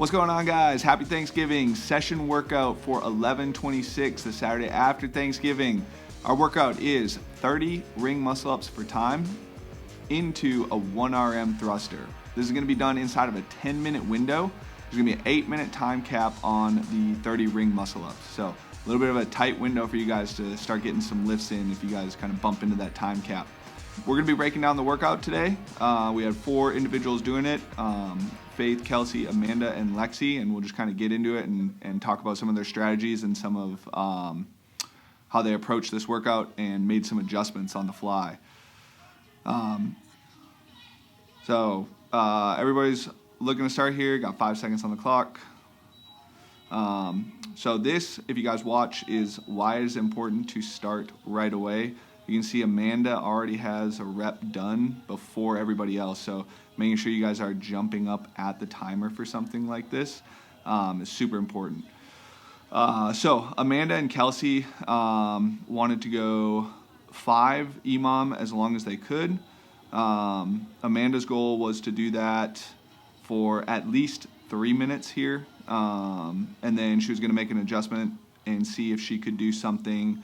What's going on, guys? Happy Thanksgiving. Session workout for 11/26, the Saturday after Thanksgiving. Our workout is 30 ring muscle ups for time into a 1 RM thruster. This is going to be done inside of a 10-minute window. There's going to be an 8-minute time cap on the 30 ring muscle ups. So a little bit of a tight window for you guys to start getting some lifts in if you guys kind of bump into that time cap. We're going to be breaking down the workout today. We had 4 individuals doing it, Faith, Kelsey, Amanda, and Lexi, and we'll just kind of get into it and talk about some of their strategies and some of how they approached this workout and made some adjustments on the fly. Everybody's looking to start here. Got 5 seconds on the clock. So this, if you guys watch, is why it is important to start right away. You can see Amanda already has a rep done before everybody else, so making sure you guys are jumping up at the timer for something like this is super important. So Amanda and Kelsey wanted to go 5 EMOM as long as they could. Amanda's goal was to do that for at least 3 minutes here, and then she was going to make an adjustment and see if she could do something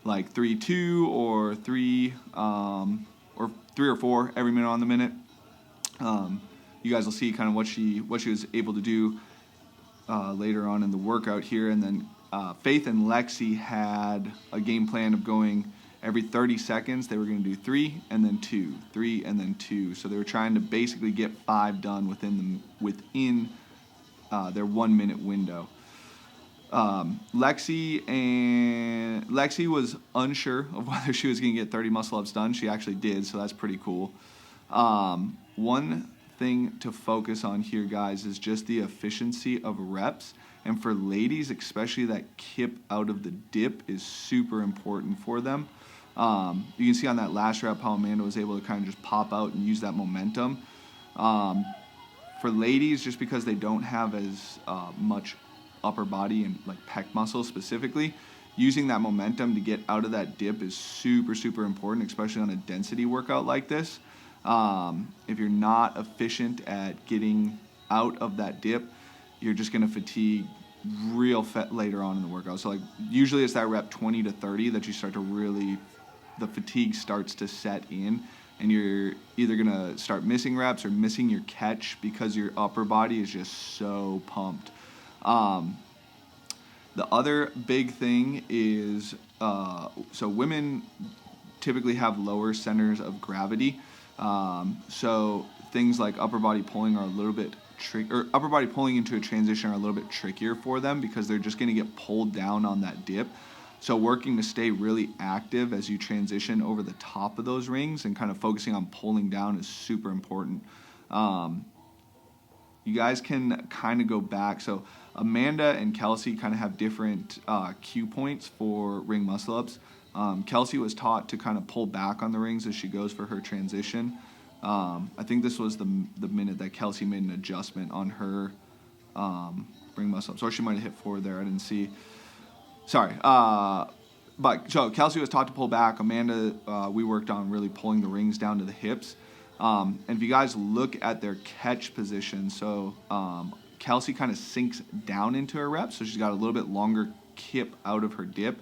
like 3-2 or 3 or 4 every minute on the minute. You guys will see kind of what she was able to do later on in the workout here. And then Faith and Lexi had a game plan of going every 30 seconds. They were going to do 3 and then 2, 3 and then 2. So they were trying to basically get 5 done within their 1 minute window. Lexi was unsure of whether she was going to get 30 muscle ups done. She actually did, so that's pretty cool. One thing to focus on here, guys, is just the efficiency of reps. And for ladies, especially, that kip out of the dip is super important for them. You can see on that last rep how Amanda was able to kind of just pop out and use that momentum. For ladies, just because they don't have as much upper body and like pec muscle specifically, using that momentum to get out of that dip is super important, especially on a density workout like this. If you're not efficient at getting out of that dip, you're just going to fatigue real later on in the workout. So like usually it's that rep 20 to 30 that you start to really, the fatigue starts to set in, and you're either going to start missing reps or missing your catch because your upper body is just so pumped. The other big thing is, so women typically have lower centers of gravity. So things like upper body pulling are a little bit upper body pulling into a transition are a little bit trickier for them because they're just going to get pulled down on that dip. So working to stay really active as you transition over the top of those rings and kind of focusing on pulling down is super important. You guys can kind of go back. So Amanda and Kelsey kind of have different cue points for ring muscle ups. Kelsey was taught to kind of pull back on the rings as she goes for her transition. I think this was the minute that Kelsey made an adjustment on her ring muscle ups. Or she might have hit forward there. I didn't see. Sorry. So Kelsey was taught to pull back. Amanda, we worked on really pulling the rings down to the hips. And if you guys look at their catch position, so Kelsey kind of sinks down into her rep, so she's got a little bit longer kip out of her dip,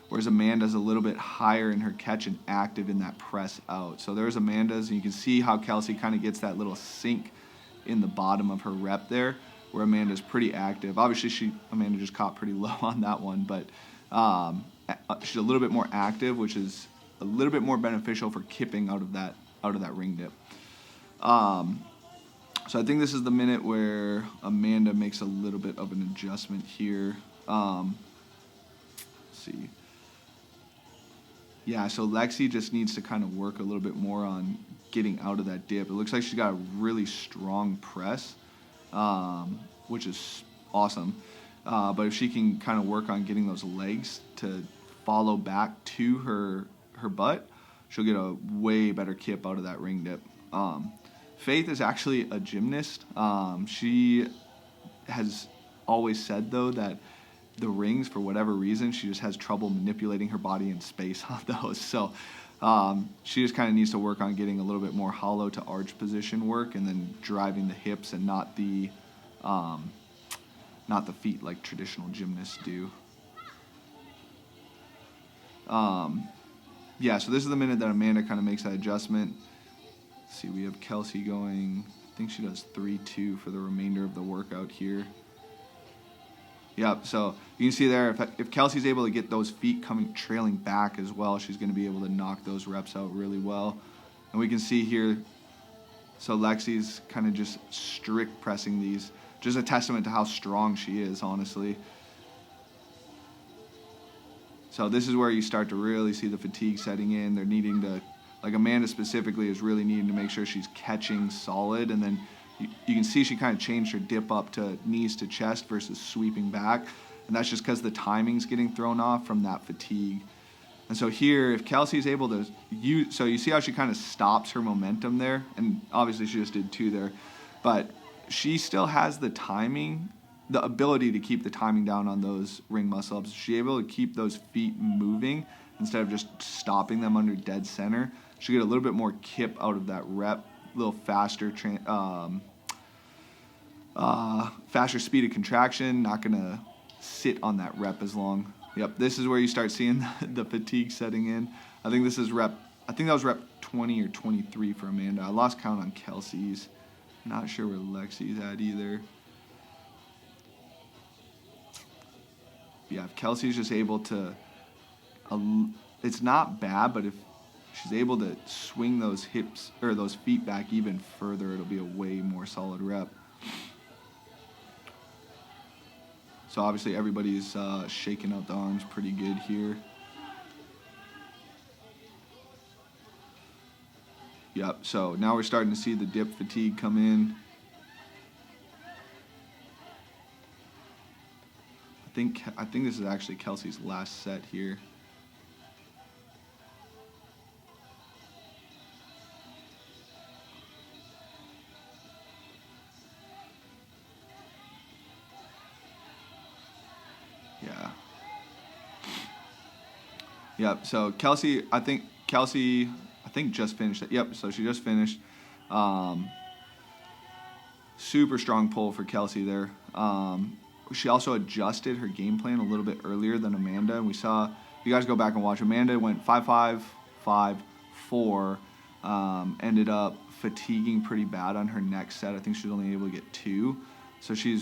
whereas Amanda's a little bit higher in her catch and active in that press out. So there's Amanda's, and you can see how Kelsey kind of gets that little sink in the bottom of her rep there, where Amanda's pretty active. Obviously, Amanda just caught pretty low on that one, but she's a little bit more active, which is a little bit more beneficial for kipping out of that ring dip. So I think this is the minute where Amanda makes a little bit of an adjustment here. Let's see. Yeah, so Lexi just needs to kind of work a little bit more on getting out of that dip. It looks like she's got a really strong press, which is awesome. But if she can kind of work on getting those legs to follow back to her butt, she'll get a way better kip out of that ring dip. Faith is actually a gymnast. She has always said, though, that the rings, for whatever reason, she just has trouble manipulating her body in space on those. So she just kind of needs to work on getting a little bit more hollow to arch position work and then driving the hips and not the not the feet like traditional gymnasts do. Yeah, so this is the minute that Amanda kind of makes that adjustment. Let's see, we have Kelsey going, I think she does 3-2 for the remainder of the workout here. Yep, so you can see there, if Kelsey's able to get those feet trailing back as well, she's going to be able to knock those reps out really well. And we can see here, so Lexi's kind of just strict pressing these. Just a testament to how strong she is, honestly. So this is where you start to really see the fatigue setting in. They're needing to, like Amanda specifically is really needing to make sure she's catching solid. And then you can see she kind of changed her dip up to knees to chest versus sweeping back. And that's just because the timing's getting thrown off from that fatigue. And so here, if Kelsey's able to use, so you see how she kind of stops her momentum there? And obviously she just did 2 there. But she still has the timing, the ability to keep the timing down on those ring muscle ups. She's able to keep those feet moving instead of just stopping them under dead center. She'll get a little bit more kip out of that rep, a little faster faster speed of contraction, not going to sit on that rep as long. Yep, this is where you start seeing the fatigue setting in. I think that was rep 20 or 23 for Amanda. I lost count on Kelsey's. Not sure where Lexi's at either. Yeah, if Kelsey's just able to, it's not bad, but if she's able to swing those hips or those feet back even further, it'll be a way more solid rep. So obviously everybody's shaking out the arms pretty good here. Yep, so now we're starting to see the dip fatigue come in. I think this is actually Kelsey's last set here. Yeah. Yep, so Kelsey just finished it. Yep, so she just finished. Super strong pull for Kelsey there. She also adjusted her game plan a little bit earlier than Amanda. And we saw, if you guys go back and watch, Amanda went 5-5, 5-4, ended up fatiguing pretty bad on her next set. I think she was only able to get 2. So she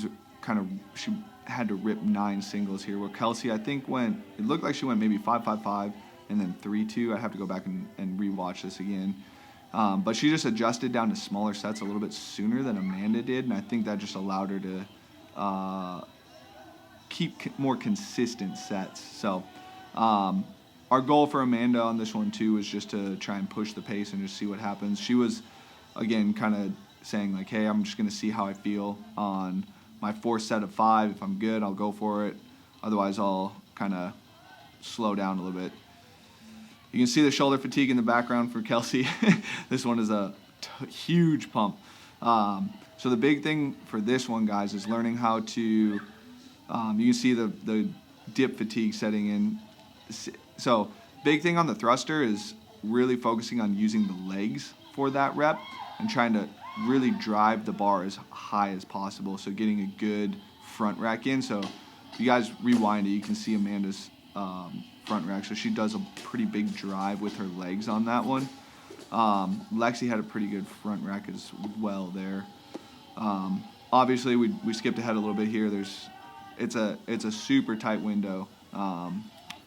had to rip 9 singles here, where Kelsey, I think, it looked like she went maybe 5-5-5 and then 3-2. I'd have to go back and rewatch this again. But she just adjusted down to smaller sets a little bit sooner than Amanda did, and I think that just allowed her to keep more consistent sets. So our goal for Amanda on this one too was just to try and push the pace and just see what happens. She was, again, kind of saying like, hey, I'm just going to see how I feel on my 4th set of 5. If I'm good, I'll go for it. Otherwise, I'll kind of slow down a little bit. You can see the shoulder fatigue in the background for Kelsey. This one is a huge pump. So the big thing for this one, guys, is learning how to, you can see the dip fatigue setting in. So big thing on the thruster is really focusing on using the legs for that rep and trying to really drive the bar as high as possible. So getting a good front rack in. So if you guys rewind it, you can see Amanda's front rack. So she does a pretty big drive with her legs on that one. Lexi had a pretty good front rack as well there. Obviously, we skipped ahead a little bit here. It's a super tight window.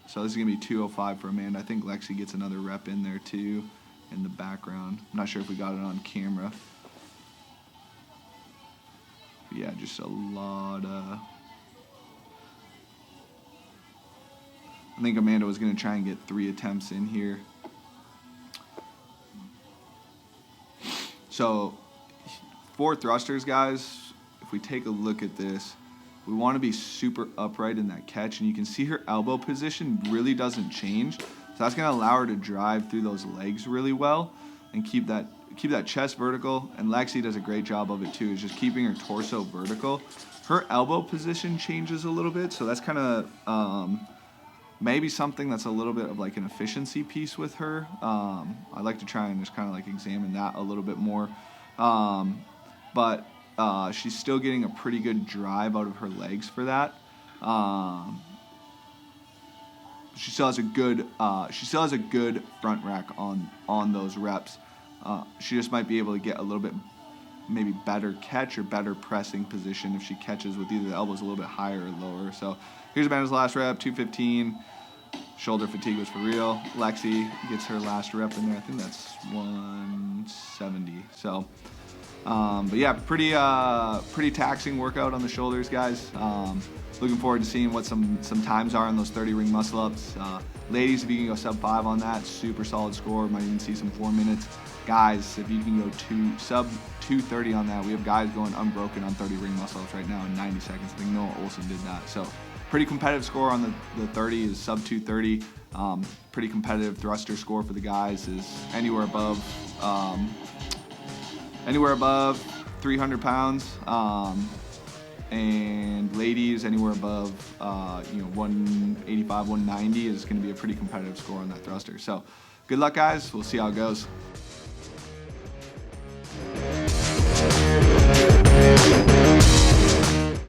So this is going to be 205 for Amanda. I think Lexi gets another rep in there too in the background. I'm not sure if we got it on camera. But yeah, just a lot of... I think Amanda was going to try and get 3 attempts in here. So for thrusters, guys, if we take a look at this, we want to be super upright in that catch, and you can see her elbow position really doesn't change. So that's going to allow her to drive through those legs really well and keep that chest vertical. And Lexi does a great job of it too, is just keeping her torso vertical. Her elbow position changes a little bit, so that's kind of maybe something that's a little bit of like an efficiency piece with her. I like to try and just kind of like examine that a little bit more. But she's still getting a pretty good drive out of her legs for that. She still has a good front rack on those reps. She just might be able to get a little bit maybe better catch or better pressing position if she catches with either the elbows a little bit higher or lower. So here's Amanda's last rep, 215. Shoulder fatigue was for real. Lexi gets her last rep in there. I think that's 170. So, but yeah, pretty taxing workout on the shoulders, guys. Looking forward to seeing what some times are on those 30 ring muscle ups. Ladies, if you can go sub 5 on that, super solid score. Might even see some 4 minutes. Guys, if you can go sub 230 on that, we have guys going unbroken on 30 ring muscle ups right now in 90 seconds. I think Noah Olson did that. So pretty competitive score on the 30 is sub 230. Pretty competitive thruster score for the guys is anywhere above 300 pounds. And ladies, anywhere above 185, 190 is going to be a pretty competitive score on that thruster. So good luck, guys. We'll see how it goes.